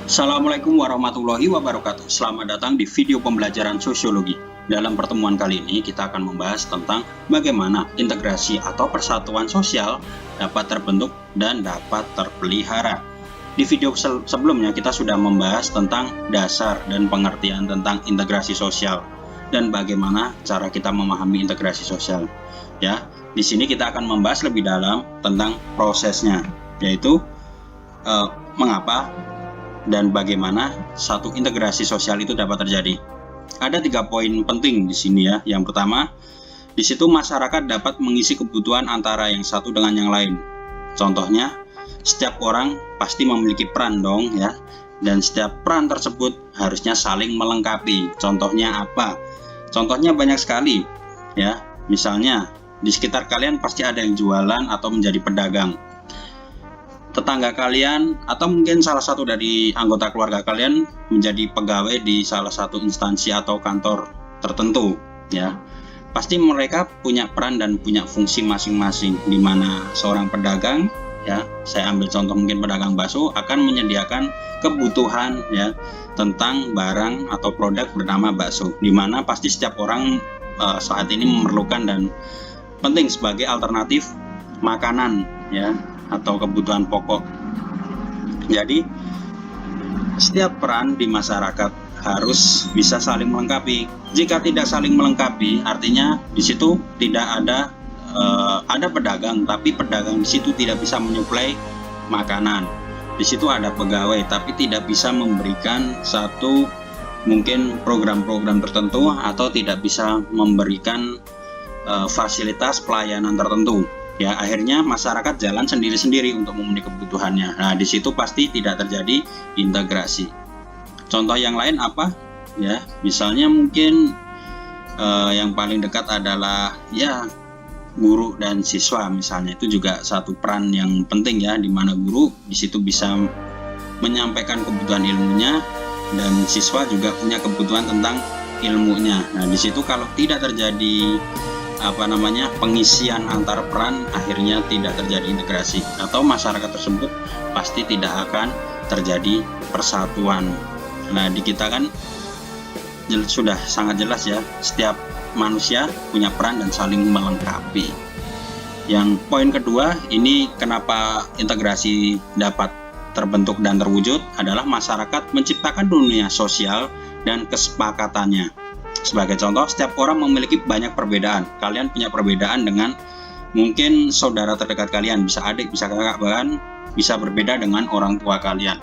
Assalamualaikum warahmatullahi wabarakatuh. Selamat datang di video pembelajaran sosiologi. Dalam pertemuan kali ini kita akan membahas tentang bagaimana integrasi atau persatuan sosial dapat terbentuk dan dapat terpelihara. Di video sebelumnya kita sudah membahas tentang dasar dan pengertian tentang integrasi sosial dan bagaimana cara kita memahami integrasi sosial. Ya, di sini kita akan membahas lebih dalam tentang prosesnya, yaitu mengapa dan bagaimana satu integrasi sosial itu dapat terjadi. Ada 3 poin penting di sini ya. Yang pertama, di situ masyarakat dapat mengisi kebutuhan antara yang satu dengan yang lain. Contohnya, setiap orang pasti memiliki peran dong ya. Dan setiap peran tersebut harusnya saling melengkapi. Contohnya apa? Contohnya banyak sekali ya. Misalnya, di sekitar kalian pasti ada yang jualan atau menjadi pedagang. Tetangga kalian atau mungkin salah satu dari anggota keluarga kalian menjadi pegawai di salah satu instansi atau kantor tertentu ya. Pasti mereka punya peran dan punya fungsi masing-masing, di mana seorang pedagang ya, saya ambil contoh mungkin pedagang bakso akan menyediakan kebutuhan ya tentang barang atau produk bernama bakso, di mana pasti setiap orang saat ini memerlukan dan penting sebagai alternatif makanan ya atau kebutuhan pokok. Jadi setiap peran di masyarakat harus bisa saling melengkapi. Jika tidak saling melengkapi, artinya di situ tidak ada pedagang, tapi pedagang di situ tidak bisa menyuplai makanan. Di situ ada pegawai, tapi tidak bisa memberikan satu mungkin program-program tertentu atau tidak bisa memberikan fasilitas pelayanan tertentu. Ya, akhirnya masyarakat jalan sendiri-sendiri untuk memenuhi kebutuhannya. Nah, di situ pasti tidak terjadi integrasi. Contoh yang lain apa? Ya, misalnya mungkin yang paling dekat adalah ya guru dan siswa misalnya. Itu juga satu peran yang penting ya, di mana guru di situ bisa menyampaikan kebutuhan ilmunya dan siswa juga punya kebutuhan tentang ilmunya. Nah, di situ kalau tidak terjadi pengisian antar peran, akhirnya tidak terjadi integrasi atau masyarakat tersebut pasti tidak akan terjadi persatuan. Nah, di kita kan sudah sangat jelas ya, setiap manusia punya peran dan saling melengkapi. Yang poin kedua, ini kenapa integrasi dapat terbentuk dan terwujud adalah masyarakat menciptakan dunia sosial dan kesepakatannya. Sebagai contoh, setiap orang memiliki banyak perbedaan. Kalian punya perbedaan dengan mungkin saudara terdekat kalian, bisa adik, bisa kakak, bahkan bisa berbeda dengan orang tua kalian.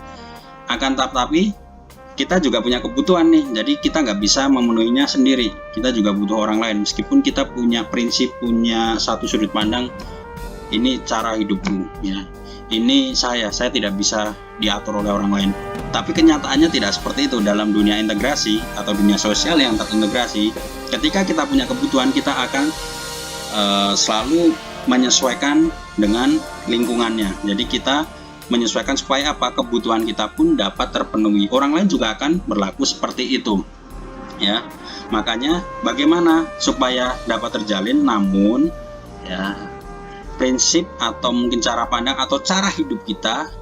Akan tetapi, kita juga punya kebutuhan nih, jadi kita nggak bisa memenuhinya sendiri. Kita juga butuh orang lain, meskipun kita punya prinsip, punya satu sudut pandang, ini cara hidupku, ya. Ini saya tidak bisa diatur oleh orang lain. Tapi kenyataannya tidak seperti itu dalam dunia integrasi atau dunia sosial yang terintegrasi. Ketika kita punya kebutuhan, kita akan selalu menyesuaikan dengan lingkungannya. Jadi kita menyesuaikan supaya apa? Kebutuhan kita pun dapat terpenuhi. Orang lain juga akan berlaku seperti itu. Ya. Makanya bagaimana supaya dapat terjalin, namun ya prinsip atau mungkin cara pandang atau cara hidup kita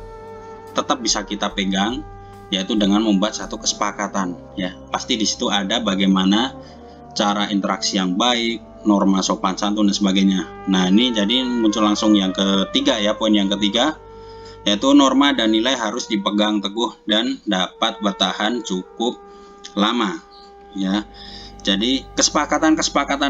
tetap bisa kita pegang, yaitu dengan membuat satu kesepakatan ya. Pasti di situ ada bagaimana cara interaksi yang baik, norma sopan santun dan sebagainya. Nah, ini jadi muncul langsung yang ketiga ya, poin yang ketiga, yaitu norma dan nilai harus dipegang teguh dan dapat bertahan cukup lama ya. Jadi kesepakatan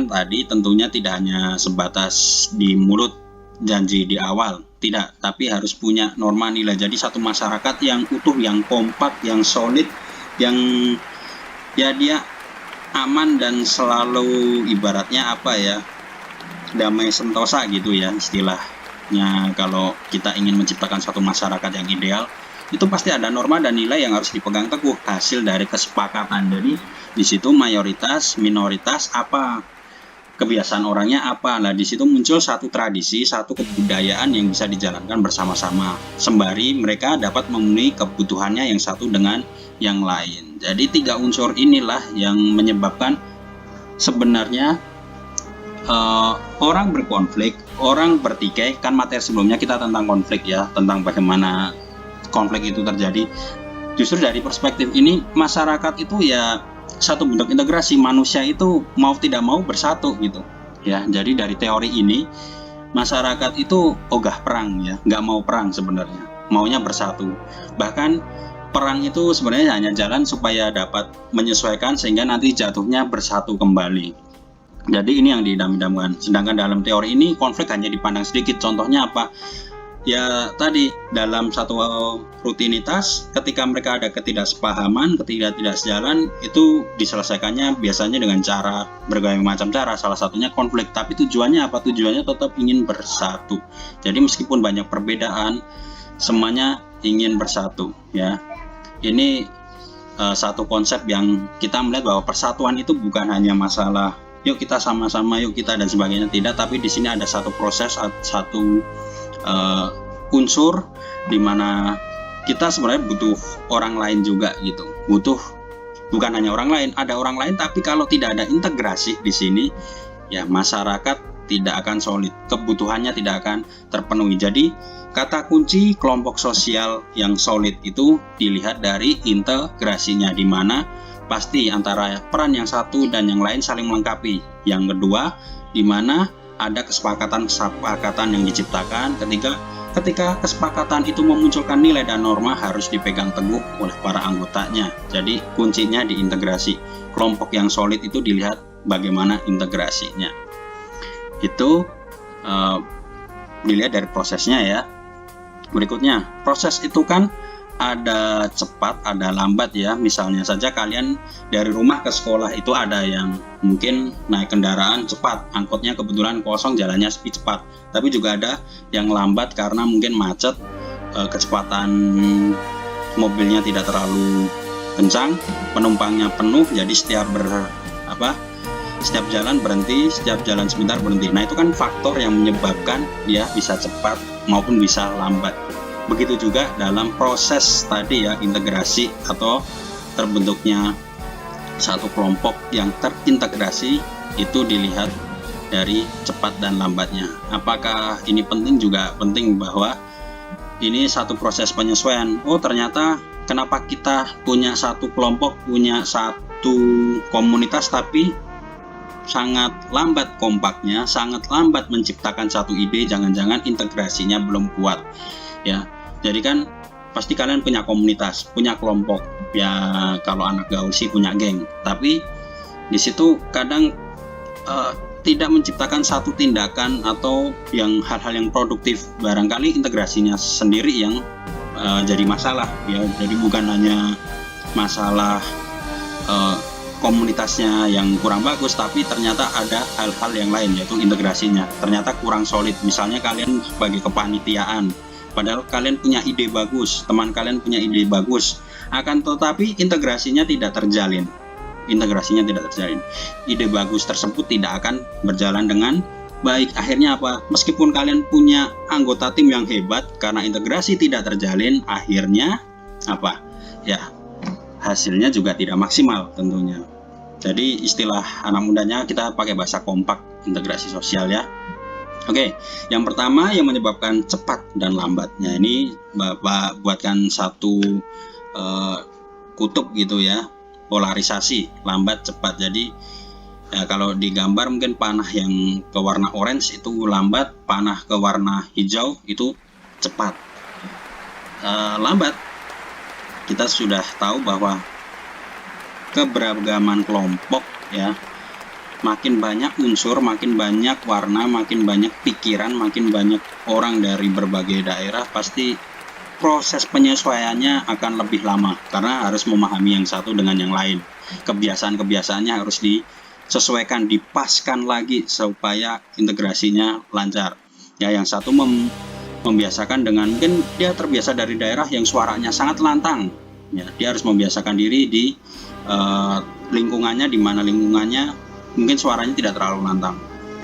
tadi tentunya tidak hanya sebatas di mulut, janji di awal, tidak, tapi harus punya norma nilai. Jadi satu masyarakat yang utuh, yang kompak, yang solid, yang ya dia aman dan selalu ibaratnya damai sentosa gitu ya istilahnya. Kalau kita ingin menciptakan satu masyarakat yang ideal, itu pasti ada norma dan nilai yang harus dipegang teguh, hasil dari kesepakatan. Jadi di situ mayoritas, minoritas kebiasaan orangnya apa. Nah, di situ muncul satu tradisi, satu kebudayaan yang bisa dijalankan bersama-sama, sembari mereka dapat memenuhi kebutuhannya yang satu dengan yang lain. Jadi 3 unsur inilah yang menyebabkan sebenarnya orang berkonflik, orang bertikai. Kan materi sebelumnya kita tentang konflik ya, tentang bagaimana konflik itu terjadi. Justru dari perspektif ini masyarakat itu ya satu bentuk integrasi, manusia itu mau tidak mau bersatu gitu ya. Jadi dari teori ini masyarakat itu ogah perang ya, nggak mau perang sebenarnya, maunya bersatu. Bahkan perang itu sebenarnya hanya jalan supaya dapat menyesuaikan sehingga nanti jatuhnya bersatu kembali. Jadi ini yang didam-damkan. Sedangkan dalam teori ini konflik hanya dipandang sedikit. Contohnya apa? Ya tadi dalam satu rutinitas ketika mereka ada ketidaksepahaman, tidak sejalan, itu diselesaikannya biasanya dengan cara berbagai macam cara, salah satunya konflik. Tapi tujuannya apa? Tujuannya tetap ingin bersatu. Jadi meskipun banyak perbedaan, semuanya ingin bersatu ya. Ini satu konsep yang kita melihat bahwa persatuan itu bukan hanya masalah yuk kita sama-sama, yuk kita dan sebagainya, tidak, tapi di sini ada satu proses, satu unsur di mana kita sebenarnya butuh orang lain juga gitu. Butuh bukan hanya orang lain, ada orang lain, tapi kalau tidak ada integrasi di sini ya masyarakat tidak akan solid, kebutuhannya tidak akan terpenuhi. Jadi kata kunci kelompok sosial yang solid itu dilihat dari integrasinya, di mana pasti antara peran yang satu dan yang lain saling melengkapi. Yang kedua, di mana ada kesepakatan yang diciptakan. Ketika kesepakatan itu memunculkan nilai dan norma harus dipegang teguh oleh para anggotanya. Jadi kuncinya di integrasi. Kelompok yang solid itu dilihat bagaimana integrasinya. Itu dilihat dari prosesnya ya. Berikutnya, proses itu kan ada cepat, ada lambat ya. Misalnya saja kalian dari rumah ke sekolah itu ada yang mungkin naik kendaraan cepat, angkotnya kebetulan kosong, jalannya sepi cepat. Tapi juga ada yang lambat karena mungkin macet, kecepatan mobilnya tidak terlalu kencang, penumpangnya penuh, jadi setiap jalan berhenti, setiap jalan sebentar berhenti. Nah itu kan faktor yang menyebabkan dia bisa cepat maupun bisa lambat. Begitu juga dalam proses tadi ya, integrasi atau terbentuknya satu kelompok yang terintegrasi itu dilihat dari cepat dan lambatnya. Apakah ini penting? Juga penting, bahwa ini satu proses penyesuaian. Oh ternyata kenapa kita punya satu kelompok, punya satu komunitas tapi sangat lambat kompaknya, sangat lambat menciptakan satu ide, jangan-jangan integrasinya belum kuat ya. Jadi kan pasti kalian punya komunitas, punya kelompok ya, kalau anak gaul sih punya geng, tapi di situ kadang tidak menciptakan satu tindakan atau yang hal-hal yang produktif. Barangkali integrasinya sendiri yang jadi masalah ya. Jadi bukan hanya masalah komunitasnya yang kurang bagus, tapi ternyata ada hal-hal yang lain, yaitu integrasinya ternyata kurang solid. Misalnya kalian sebagai kepanitiaan, padahal kalian punya ide bagus, teman kalian punya ide bagus, akan tetapi integrasinya tidak terjalin. Ide bagus tersebut tidak akan berjalan dengan baik. Akhirnya apa? Meskipun kalian punya anggota tim yang hebat, karena integrasi tidak terjalin, akhirnya apa? Ya, hasilnya juga tidak maksimal tentunya. Jadi istilah anak mudanya kita pakai bahasa kompak, integrasi sosial ya. Oke, yang pertama yang menyebabkan cepat dan lambatnya ini Bapak buatkan satu kutub gitu ya, polarisasi lambat cepat. Jadi ya, kalau digambar mungkin panah yang ke warna orange itu lambat, panah ke warna hijau itu cepat. Lambat, kita sudah tahu bahwa keberagaman kelompok ya, makin banyak unsur, makin banyak warna, makin banyak pikiran, makin banyak orang dari berbagai daerah, pasti proses penyesuaiannya akan lebih lama karena harus memahami yang satu dengan yang lain. Kebiasaan-kebiasaannya harus disesuaikan, dipaskan lagi supaya integrasinya lancar. Ya, yang satu membiasakan dengan, mungkin dia terbiasa dari daerah yang suaranya sangat lantang. Ya, dia harus membiasakan diri di lingkungannya, di mana lingkungannya mungkin suaranya tidak terlalu lantang.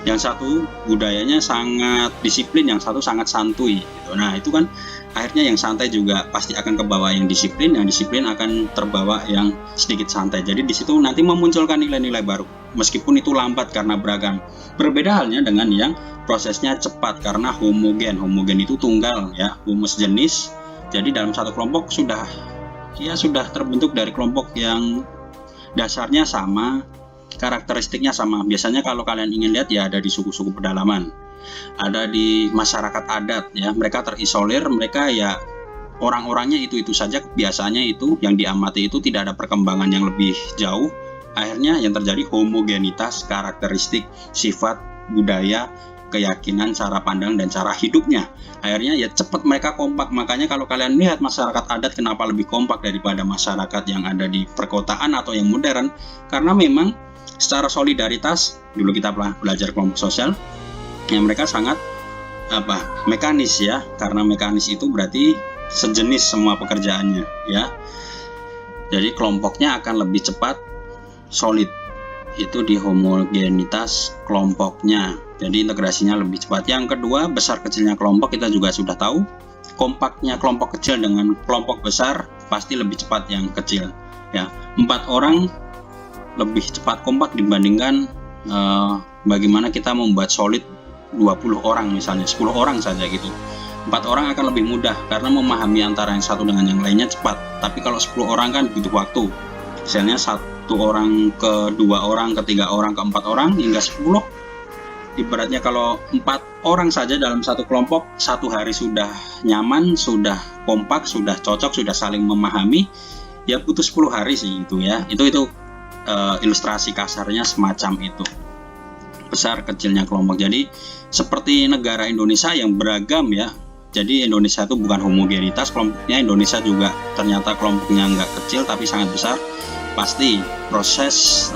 Yang satu budayanya sangat disiplin, yang satu sangat santuy gitu. Nah itu kan akhirnya yang santai juga pasti akan kebawa yang disiplin akan terbawa yang sedikit santai. Jadi di situ nanti memunculkan nilai-nilai baru, meskipun itu lambat karena beragam. Berbeda halnya dengan yang prosesnya cepat karena homogen itu tunggal ya, homo sejenis. Jadi dalam satu kelompok sudah dia sudah terbentuk dari kelompok yang dasarnya sama, karakteristiknya sama. Biasanya kalau kalian ingin lihat ya ada di suku-suku pedalaman, ada di masyarakat adat ya, mereka terisolir, mereka ya orang-orangnya itu saja, kebiasaannya itu yang diamati, itu tidak ada perkembangan yang lebih jauh. Akhirnya yang terjadi homogenitas karakteristik, sifat, budaya, keyakinan, cara pandang, dan cara hidupnya. Akhirnya ya cepat mereka kompak. Makanya kalau kalian lihat masyarakat adat kenapa lebih kompak daripada masyarakat yang ada di perkotaan atau yang modern, karena memang secara solidaritas, dulu kita belajar kelompok sosial, ya mereka sangat mekanis ya, karena mekanis itu berarti sejenis semua pekerjaannya ya. Jadi kelompoknya akan lebih cepat solid, itu di homogenitas kelompoknya, jadi integrasinya lebih cepat. Yang kedua, besar kecilnya kelompok kita juga sudah tahu. Kompaknya kelompok kecil dengan kelompok besar pasti lebih cepat yang kecil ya. 4 orang lebih cepat kompak dibandingkan bagaimana kita membuat solid 20 orang misalnya, 10 orang saja gitu. 4 orang akan lebih mudah karena memahami antara yang satu dengan yang lainnya cepat. Tapi kalau 10 orang kan butuh waktu. Misalnya 1 orang ke 2 orang, ke 3 orang, ke 4 orang, hingga 10. Ibaratnya kalau 4 orang saja dalam satu kelompok, 1 hari sudah nyaman, sudah kompak, sudah cocok, sudah saling memahami, ya butuh 10 hari sih itu ya. Itu ilustrasi kasarnya semacam itu. Besar kecilnya kelompok. Jadi seperti negara Indonesia yang beragam ya. Jadi Indonesia itu bukan homogenitas kelompoknya, Indonesia juga ternyata kelompoknya nggak kecil tapi sangat besar. Pasti proses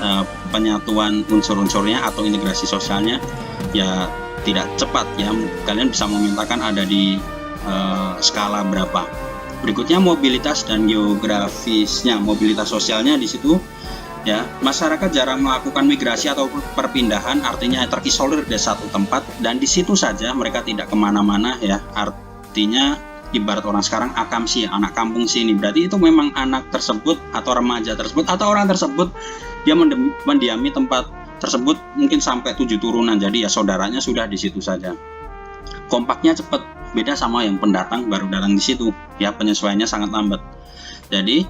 penyatuan unsur-unsurnya atau integrasi sosialnya ya tidak cepat ya. Kalian bisa memetakan ada di skala berapa. Berikutnya mobilitas dan geografisnya, mobilitas sosialnya di situ ya. Masyarakat jarang melakukan migrasi atau perpindahan, artinya terisolir di satu tempat dan di situ saja, mereka tidak kemana-mana ya. Artinya ibarat orang sekarang akamsi, anak kampung sini, berarti itu memang anak tersebut atau remaja tersebut atau orang tersebut dia mendiami tempat tersebut mungkin sampai 7 turunan, jadi ya saudaranya sudah di situ saja. Kompaknya cepat, beda sama yang pendatang baru datang di situ ya, penyesuaiannya sangat lambat. Jadi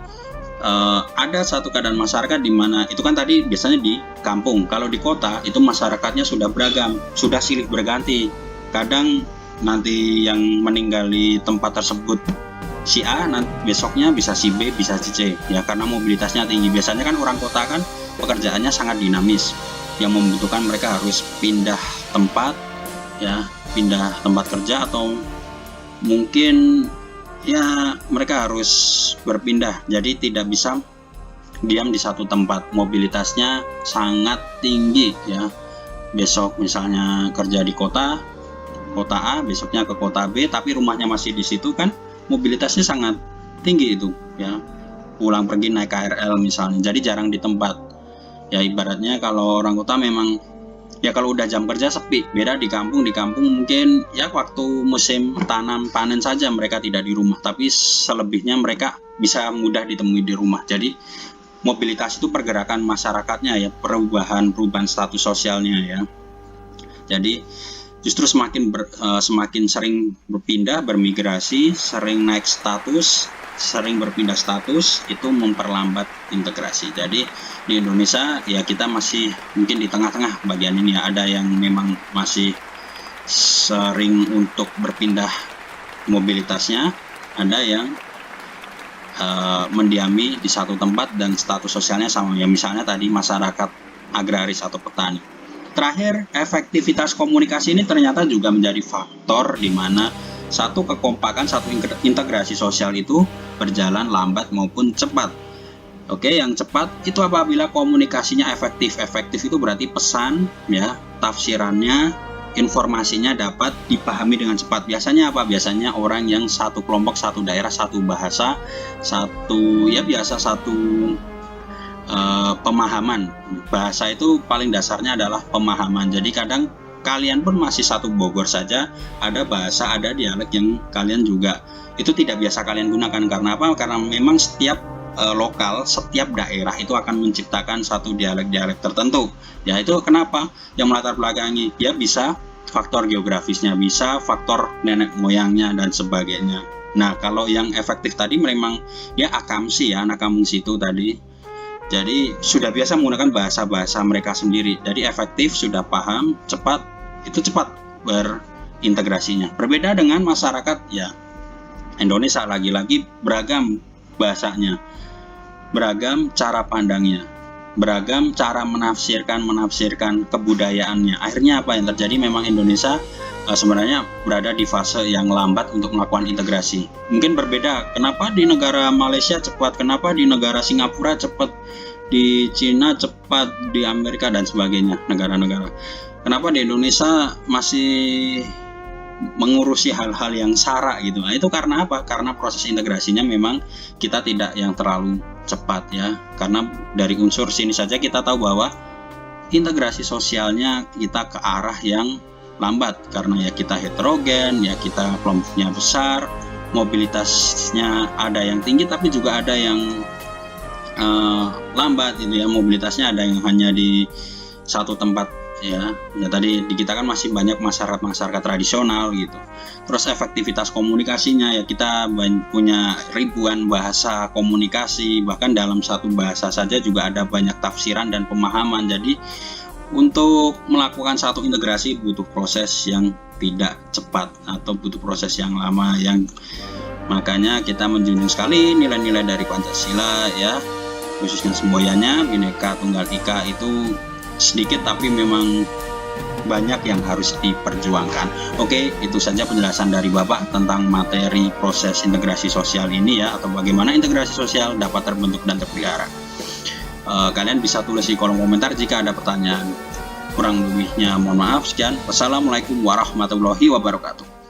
ada satu keadaan masyarakat di mana itu kan tadi biasanya di kampung, kalau di kota itu masyarakatnya sudah beragam, sudah silih berganti. Kadang nanti yang meninggal di tempat tersebut si A, nanti besoknya bisa si B, bisa si C ya, karena mobilitasnya tinggi. Biasanya kan orang kota kan pekerjaannya sangat dinamis, yang membutuhkan mereka harus pindah tempat ya, pindah tempat kerja, atau mungkin ya mereka harus berpindah, jadi tidak bisa diam di satu tempat. Mobilitasnya sangat tinggi ya. Besok misalnya kerja di kota A, besoknya ke kota B, tapi rumahnya masih di situ kan, mobilitasnya sangat tinggi itu ya. Pulang pergi naik KRL misalnya, jadi jarang di tempat ya. Ibaratnya kalau orang kota memang ya kalau udah jam kerja sepi. Beda di kampung mungkin ya waktu musim tanam panen saja mereka tidak di rumah, tapi selebihnya mereka bisa mudah ditemui di rumah. Jadi mobilitas itu pergerakan masyarakatnya ya, perubahan status sosialnya ya. Jadi justru semakin sering berpindah, bermigrasi, sering naik status, sering berpindah status, itu memperlambat integrasi. Jadi di Indonesia ya kita masih mungkin di tengah-tengah bagian ini ya. Ada yang memang masih sering untuk berpindah mobilitasnya, ada yang mendiami di satu tempat dan status sosialnya sama ya, misalnya tadi masyarakat agraris atau petani. Terakhir, efektivitas komunikasi ini ternyata juga menjadi faktor di mana satu kekompakan, satu integrasi sosial itu berjalan lambat maupun cepat. Oke, yang cepat itu apabila komunikasinya efektif. Efektif itu berarti pesan ya, tafsirannya, informasinya dapat dipahami dengan cepat. Biasanya apa? Biasanya orang yang satu kelompok, satu daerah, satu bahasa, satu pemahaman. Bahasa itu paling dasarnya adalah pemahaman. Jadi kadang kalian pun masih satu Bogor saja, ada bahasa, ada dialek yang kalian juga itu tidak biasa kalian gunakan. Karena apa? Karena memang setiap lokal, setiap daerah itu akan menciptakan satu dialek-dialek tertentu. Ya itu kenapa yang melatar belakangi dia bisa faktor geografisnya, bisa faktor nenek moyangnya dan sebagainya. Nah, kalau yang efektif tadi memang ya akamsi ya, anak kampung situ tadi. Jadi sudah biasa menggunakan bahasa-bahasa mereka sendiri. Jadi efektif, sudah paham, cepat, itu cepat berintegrasinya. Berbeda dengan masyarakat ya Indonesia, lagi-lagi beragam bahasanya, beragam cara pandangnya, beragam cara menafsirkan kebudayaannya. Akhirnya apa yang terjadi? Memang Indonesia sebenarnya berada di fase yang lambat untuk melakukan integrasi. Mungkin berbeda, kenapa di negara Malaysia cepat, kenapa di negara Singapura cepat, di Cina cepat, di Amerika dan sebagainya, negara-negara. Kenapa di Indonesia masih mengurusi hal-hal yang sara gitu. Nah, itu karena apa? Karena proses integrasinya memang kita tidak yang terlalu cepat ya. Karena dari unsur sini saja kita tahu bahwa integrasi sosialnya kita ke arah yang lambat, karena ya kita heterogen, ya kita kelompoknya besar, mobilitasnya ada yang tinggi tapi juga ada yang lambat gitu ya. Mobilitasnya ada yang hanya di satu tempat ya tadi di kita kan masih banyak masyarakat tradisional gitu. Terus efektivitas komunikasinya ya kita punya ribuan bahasa komunikasi, bahkan dalam satu bahasa saja juga ada banyak tafsiran dan pemahaman. Jadi untuk melakukan satu integrasi butuh proses yang tidak cepat atau butuh proses yang lama, yang makanya kita menjunjung sekali nilai-nilai dari Pancasila ya, khususnya semboyannya Bhinneka Tunggal Ika itu sedikit tapi memang banyak yang harus diperjuangkan. Oke, itu saja penjelasan dari Bapak tentang materi proses integrasi sosial ini ya, atau bagaimana integrasi sosial dapat terbentuk dan terpelihara. Kalian bisa tulis di kolom komentar jika ada pertanyaan. Kurang lebihnya mohon maaf. Sekian, wassalamualaikum warahmatullahi wabarakatuh.